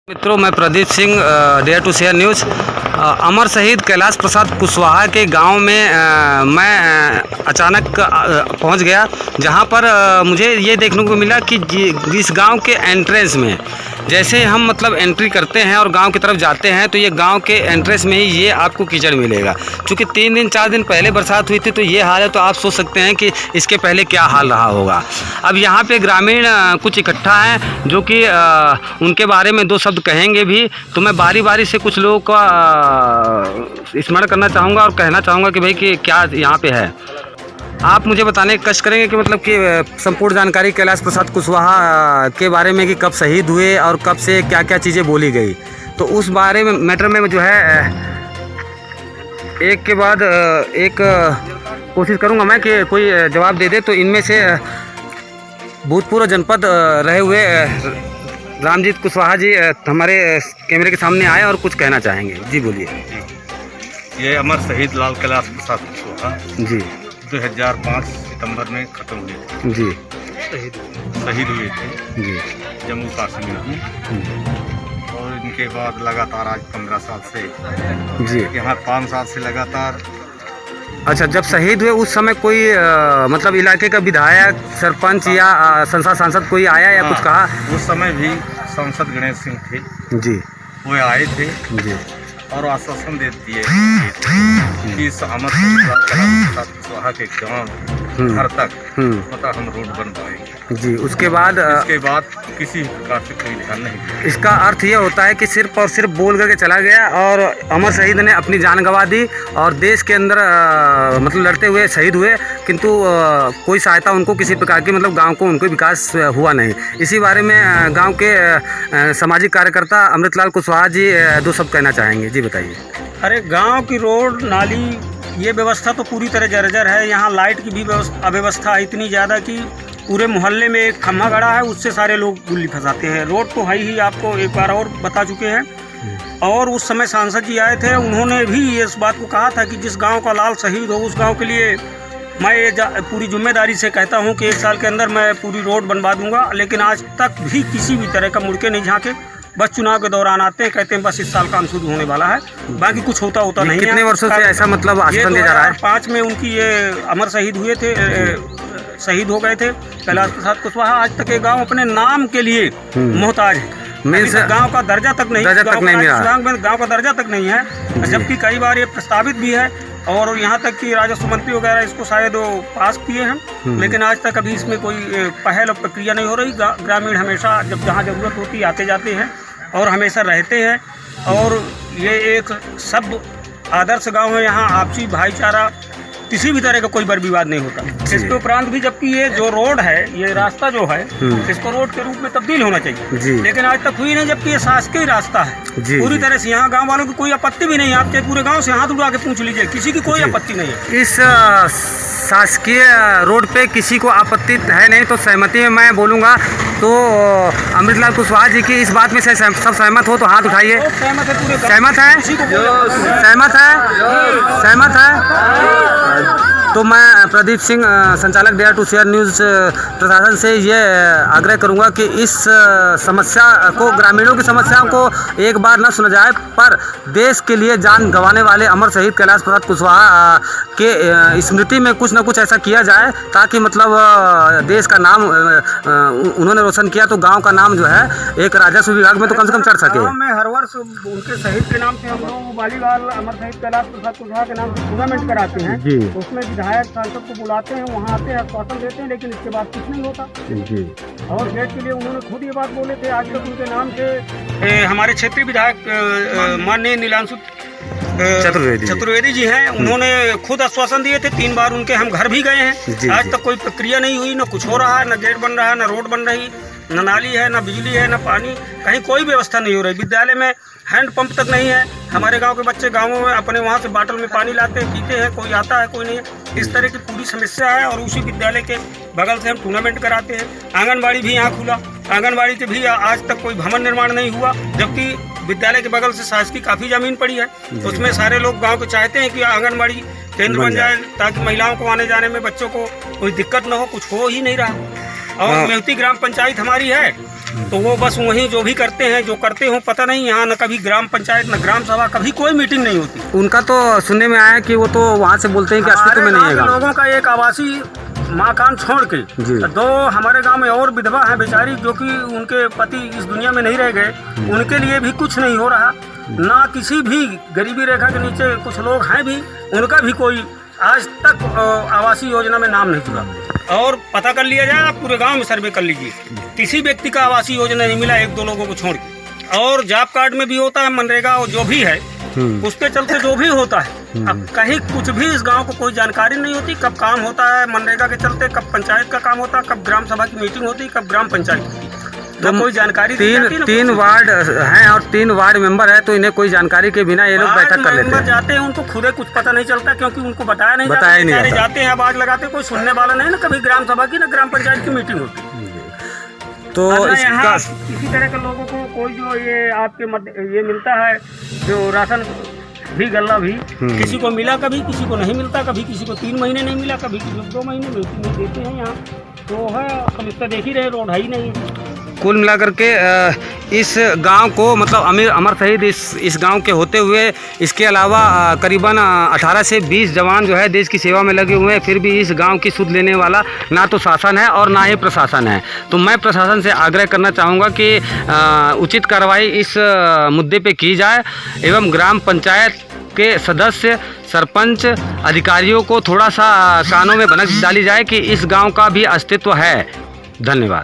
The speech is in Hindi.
मित्रों, मैं Pradeep Singh, dare to share news. अमर शहीद कैलाश प्रसाद कुशवाहा के गांव में मैं अचानक पहुंच गया, जहां पर मुझे ये देखने को मिला कि इस गांव के एंट्रेंस में जैसे हम मतलब एंट्री करते हैं और गांव की तरफ जाते हैं तो ये गांव के एंट्रेंस में ही ये आपको कीचड़ मिलेगा। क्योंकि 3 दिन 4 दिन पहले बरसात हुई थी तो ये हाल है, तो आप सोच सकते हैं कि इसके पहले क्या हाल रहा होगा। अब यहाँ पे ग्रामीण कुछ इकट्ठा हैं जो कि उनके बारे में 2 शब्द कहेंगे भी। तो मैं बारी बारी से कुछ लोगों का स्मरण करना चाहूँगा और कहना चाहूँगा कि भाई कि क्या यहाँ पे है। आप मुझे बताने की कष्ट करेंगे कि मतलब कि संपूर्ण जानकारी कैलाश प्रसाद कुशवाहा के बारे में कि कब शहीद हुए और कब से क्या क्या चीज़ें बोली गई। तो उस बारे में मैटर में जो है एक के बाद एक कोशिश करूँगा मैं कि कोई जवाब दे दे। तो इनमें से भूतपूर्व जनपद रहे हुए रामजीत कुशवाहा जी हमारे कैमरे के सामने आए और कुछ कहना चाहेंगे। जी बोलिए। ये अमर शहीद लाल कैलाश प्रसाद कुशवाहा जी 2005 सितंबर में ख़त्म हुए थे। जी शहीद हुए थे जी जम्मू कश्मीर में। और इनके बाद लगातार आज 15 साल से जी यहाँ 5 साल से लगातार। अच्छा, जब शहीद हुए उस समय कोई मतलब इलाके का विधायक, सरपंच या संसद सांसद कोई आया या कुछ कहा? उस समय भी सांसद गणेश सिंह थे जी, वो आए थे जी और आश्वासन दे दिए कि इस अमर शहीद लाल कैलाश प्रसाद कुशवाहा के गाँव घर तक मतलब हम रोड बनवाएंगे। जी। उसके बाद किसी प्रकार से कोई ध्यान नहीं दिया। इसका अर्थ ये होता है कि सिर्फ और सिर्फ बोल करके चला गया और अमर शहीद ने अपनी जान गंवा दी और देश के अंदर मतलब लड़ते हुए शहीद हुए, किंतु कोई सहायता उनको किसी प्रकार की मतलब गांव को उनको विकास हुआ नहीं। इसी बारे में गांव के सामाजिक कार्यकर्ता अमृतलाल कुशवाहा जी 2 शब्द कहना चाहेंगे। जी बताइए। अरे गांव की रोड नाली ये व्यवस्था तो पूरी तरह जर्जर है। यहाँ लाइट की भी अव्यवस्था इतनी ज़्यादा कि पूरे मोहल्ले में एक खम्भा गड़ा है, उससे सारे लोग गुल्ली फंसाते हैं। रोड तो है ही, आपको एक बार और बता चुके हैं। और उस समय सांसद जी आए थे, उन्होंने भी इस बात को कहा था कि जिस गांव का लाल शहीद हो उस गांव के लिए मैं ये पूरी जिम्मेदारी से कहता हूं कि 1 साल के अंदर मैं पूरी रोड बनवा दूंगा। लेकिन आज तक भी किसी भी तरह का मुड़के नहीं झाँके। बस चुनाव के दौरान आते हैं, कहते हैं बस इस साल काम शुरू होने वाला है, बाकी कुछ होता नहीं है। कितने वर्षों से ऐसा मतलब आश्वासन दिया जा रहा है? 2005 में उनकी ये अमर शहीद हुए थे, शहीद हो गए थे कैलाश प्रसाद कुशवाहा। आज तक ये गांव अपने नाम के लिए मोहताज है। गांव का दर्जा तक नहीं, गांव का दर्जा तक नहीं है, जबकि कई बार ये प्रस्तावित भी है और यहाँ तक कि राजस्व मंत्री वगैरह इसको शायद पास किए हैं। लेकिन आज तक अभी इसमें कोई पहल और प्रक्रिया नहीं हो रही। ग्रामीण हमेशा जब जहाँ ज़रूरत होती है आते जाते हैं और हमेशा रहते हैं। और ये एक सब आदर्श गांव है। यहाँ आपसी भाईचारा, किसी भी तरह का कोई बर विवाद नहीं होता। इसके उपरांत भी जबकि ये जो रोड है, ये रास्ता जो है, इसको रोड के रूप में तब्दील होना चाहिए, लेकिन आज तक हुई नहीं। जबकि ये शासकीय रास्ता है पूरी तरह से। यहाँ गांव वालों की कोई आपत्ति भी नहीं है। आप चाहे पूरे गांव से हाथ उठा के पूछ लीजिए, किसी की कोई आपत्ति नहीं है। इस शासकीय रोड पे किसी को आपत्ति है नहीं। तो सहमति में मैं बोलूँगा तो अमृतलाल कुशवाहा जी की इस बात में से सब सहमत हो तो हाथ उठाइए। सहमत है पूरे, सहमत है, सहमत है, सहमत है। तो मैं प्रदीप सिंह, संचालक डेयर टू शेयर न्यूज़, प्रशासन से ये आग्रह करूंगा कि इस समस्या को, ग्रामीणों की समस्याओं को एक बार न सुना जाए, पर देश के लिए जान गंवाने वाले अमर शहीद कैलाश प्रसाद कुशवाहा के स्मृति में कुछ न कुछ ऐसा किया जाए ताकि मतलब देश का नाम उन्होंने रोशन किया तो गांव का नाम जो है एक राजस्व विभाग में तो कम से कम चढ़ सके। मैं हर वर्ष उनके शहीद के नाम से हम लोग वालीबाल अमर शहीद कैलाश प्रसाद कुशवाहा के नाम से टूर्नामेंट कराते हैं जी। उसमें विधायक सांसद को बुलाते हैं, वहाँ आते हैं, आश्वासन देते हैं, लेकिन इसके बाद कुछ नहीं होता जी। और गेट के लिए उन्होंने खुद ये बात बोले थे। आज तक उनके नाम से हमारे क्षेत्रीय विधायक माननीय नीलांशु चतुर्वेदी जी हैं, उन्होंने खुद आश्वासन दिए थे। 3 बार उनके हम घर भी गए हैं। आज तक कोई प्रक्रिया नहीं हुई, न कुछ हो रहा है, न गेट बन रहा है, न रोड बन रही, न नाली है, न बिजली है, न पानी, कहीं कोई व्यवस्था नहीं हो रही। विद्यालय में हैंड पंप तक नहीं है। हमारे गांव के बच्चे गांवों में अपने वहां से बाटल में पानी लाते हैं, पीते हैं, कोई आता है कोई नहीं है। इस तरह की पूरी समस्या है। और उसी विद्यालय के बगल से हम टूर्नामेंट कराते हैं। आंगनबाड़ी भी यहाँ खुला, आंगनबाड़ी के भी आज तक कोई भवन निर्माण नहीं हुआ, जबकि विद्यालय के बगल से शासकीय काफ़ी ज़मीन पड़ी है। उसमें सारे लोग गाँव को चाहते हैं कि आंगनबाड़ी केंद्र बन जाए ताकि महिलाओं को आने जाने में, बच्चों को कोई दिक्कत न हो। कुछ हो ही नहीं रहा। और मेहती ग्राम पंचायत हमारी है, तो वो बस वहीं जो भी करते हैं, जो करते हो पता नहीं, यहाँ न कभी ग्राम पंचायत न ग्राम सभा, कभी कोई मीटिंग नहीं होती। उनका तो सुनने में आया कि वो तो वहाँ से बोलते हैं कि अस्तित्व में नहीं है गाँव। लोगों का एक आवासीय मकान छोड़ के दो हमारे गांव में और विधवा है बेचारी, जो कि उनके पति इस दुनिया में नहीं रह गए, उनके लिए भी कुछ नहीं हो रहा। ना किसी भी गरीबी रेखा के नीचे कुछ लोग हैं भी, उनका भी कोई आज तक आवासीय योजना में नाम नहीं जुड़ा। और पता कर लिया जाए, आप पूरे गांव में सर्वे कर लीजिए, किसी व्यक्ति का आवासीय योजना नहीं मिला, एक दो लोगों को छोड़ के। और जॉब कार्ड में भी होता है, मनरेगा और जो भी है उसके चलते जो भी होता है, अब कहीं कुछ भी इस गांव को कोई जानकारी नहीं होती, कब काम होता है मनरेगा के चलते, कब पंचायत का काम होता है, कब ग्राम सभा की मीटिंग होती है, कब ग्राम पंचायत होती है, तो कोई जानकारी तीन वार्ड हैं और 3 वार्ड मेंबर है, तो इन्हें कोई जानकारी के बिना ये लोग बैठक कर लेते हैं। जाते हैं, उनको खुद कुछ पता नहीं चलता, क्योंकि उनको बताया नहीं जाते हैं, आवाज लगाते, कोई सुनने वाला नहीं ना, कभी ग्राम सभा की ना ग्राम पंचायत की मीटिंग होती। तो इसका इसी तरह के लोगों को कोई जो ये आपके ये मिलता है, जो राशन भी गल्ला भी किसी को मिला, कभी किसी को नहीं मिलता, कभी किसी को 3 महीने नहीं मिला, कभी 2 महीने में देते हैं यहाँ, तो है हम इसका देख ही रहे, रोड है ही नहीं। कुल मिलाकर के इस गांव को मतलब अमर शहीद इस गांव के होते हुए, इसके अलावा करीबन 18 से 20 जवान जो है देश की सेवा में लगे हुए हैं, फिर भी इस गांव की सुध लेने वाला ना तो शासन है और ना ही प्रशासन है। तो मैं प्रशासन से आग्रह करना चाहूँगा कि उचित कार्रवाई इस मुद्दे पे की जाए एवं ग्राम पंचायत के सदस्य, सरपंच, अधिकारियों को थोड़ा सा कानों में भनक डाली जाए कि इस गाँव का भी अस्तित्व है। धन्यवाद।